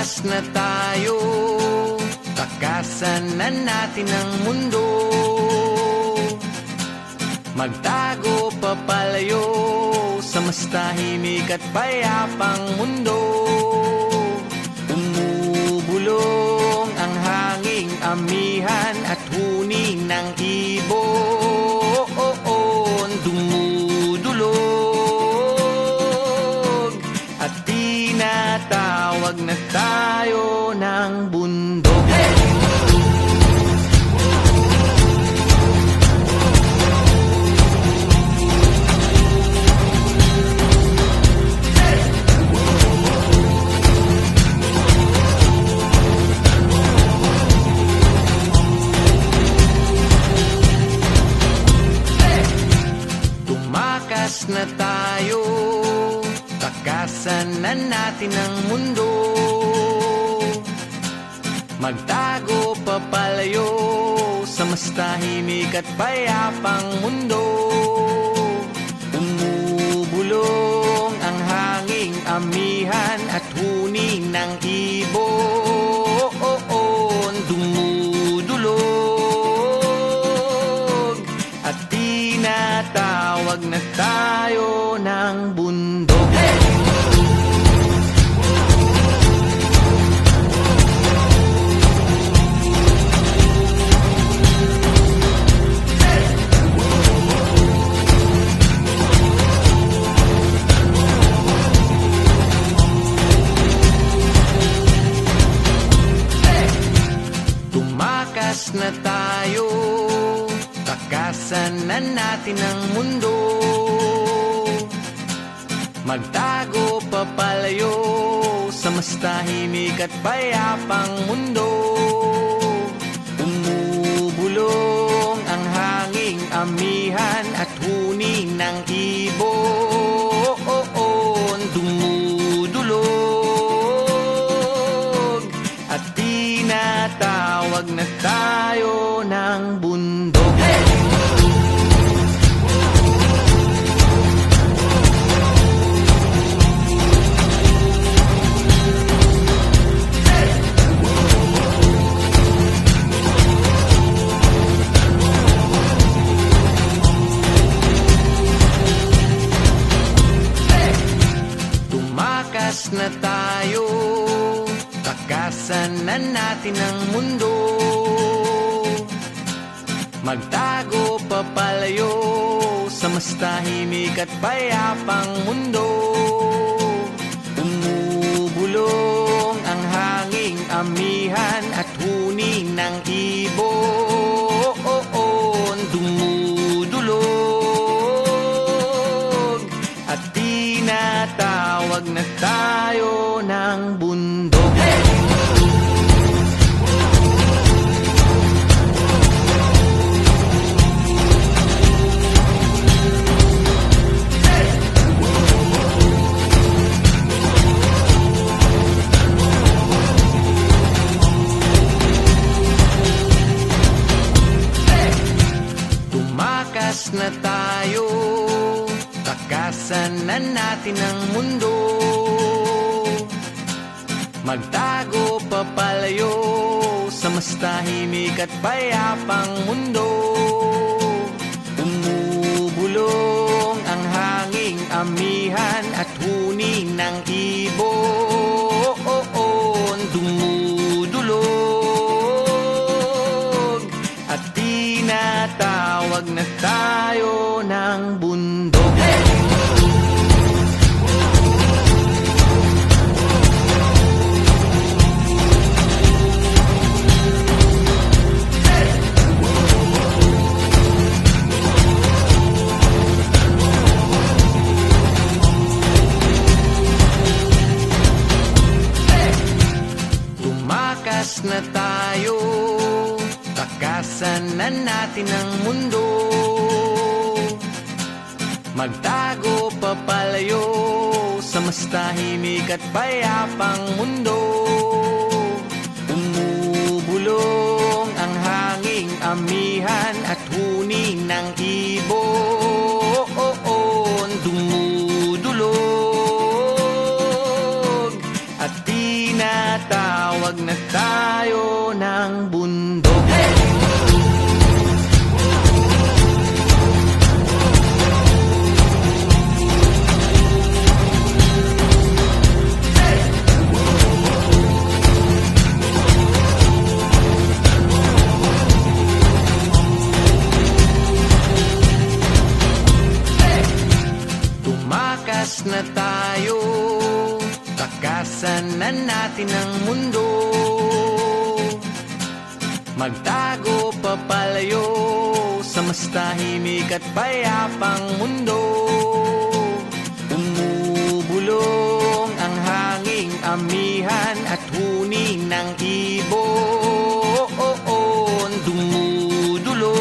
Tumakas na tayo, takasan na natin ang mundo. Magtago papalayo sa mas tahimik at payapang mundo. Umubulong ang hanging amihan at huni ng ibon. Dumudulog at tinatawag na tayo ng bundok. Tumakas na tayo, takasan na natin ang mundo. Magtago papalayo sa mas tahimik at payapang mundo. Umubulong ang hanging amihan at huni ng ibon. Dumudulog at tinatawag na tayo ng bundok. Tumakas na tayo, takasan na natin ang mundo. Magtago papalayo sa mas tahimik at payapang mundo. Umubulong ang hanging amihan at huni ng ibon. Dumudulog at tinatawag na tayo ng bundok. Tumakas na tayo, takasan na natin ang mundo. Magtago papalayo sa mas tahimik at payapang mundo. Umubulong ang hanging amihan at huni ng ibon. Dumudulog at tinatawag na tayo ng bundok. Tumakas na tayo, takasan na natin ang mundo. Magtago papalayo sa mas tahimik at payapang mundo. Umubulong ang hanging amihan at huni ng ibon. Dumudulog at tinatawag na tayo ng bundok. Tumakas na tayo, takasan na natin ang mundo. Magtago papalayo sa mas tahimik at payapang mundo. Umubulong ang hanging amihan at huni ng ibon. Dumudulog at tinatawag na tayo ng bundok. Tumakas na tayo, takasan na natin ang mundo. Magtago papalayo sa mas tahimik at payapang mundo. Umubulong ang hanging amihan at huning ng ibon. Dumudulog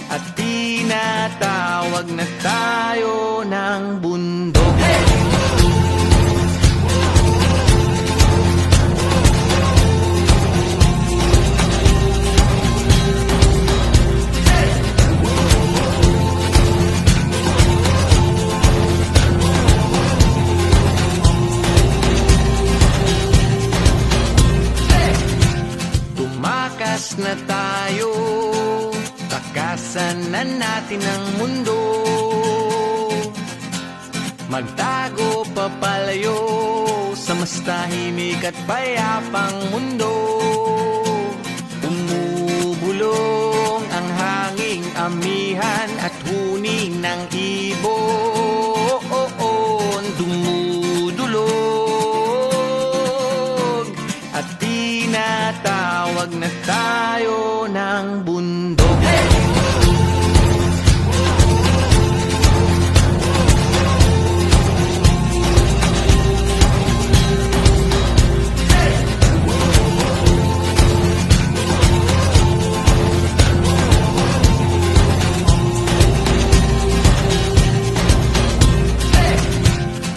at tinatawag na tayo ng bundok. Tumakas na tayo, takasan na natin ang mundo. Magtago papalayo sa mas tahimik at payapang mundo. Umubulong ang hanging amihan at huning ng ibon. Dumudulog at tinatawag na tayo ng bundok.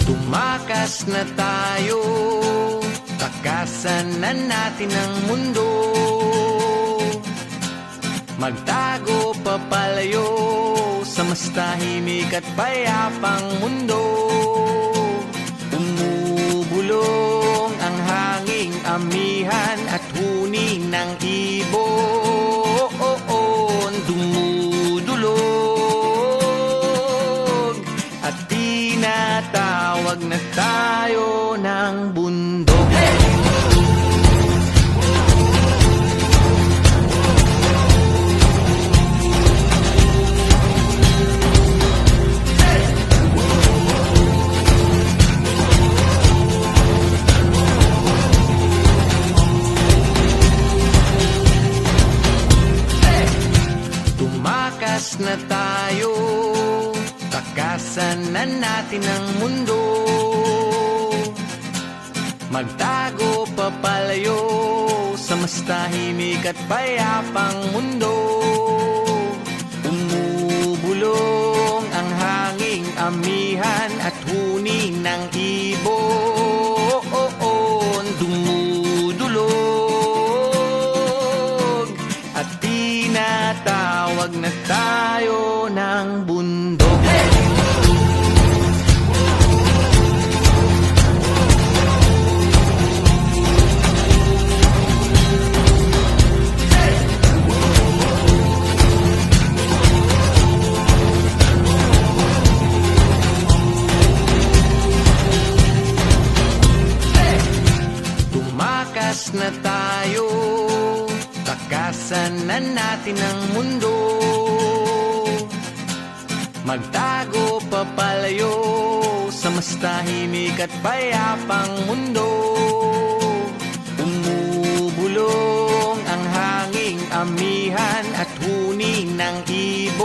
Tumakas na tayo, takasan na natin ang mundo. Magtago papalayo sa mas tahimik at payapang mundo. Umubulong ang hanging amihan at huning ng ibon. Dumudulog at tinatawag na tayo ng bundok. Tumakas na tayo, takasan na natin ang mundo. Magtago papalayo sa mas tahimik at payapang mundo. Umubulong ang hanging amihan at huning ng ibon. Dumudulog at tinatawag na tayo ng bundok. Tumakas na tayo, takasan na natin ang mundo. Magtago papalayo sa mas tahimik at payapang mundo. Umubulong ang hanging amihan at huning ng ibon.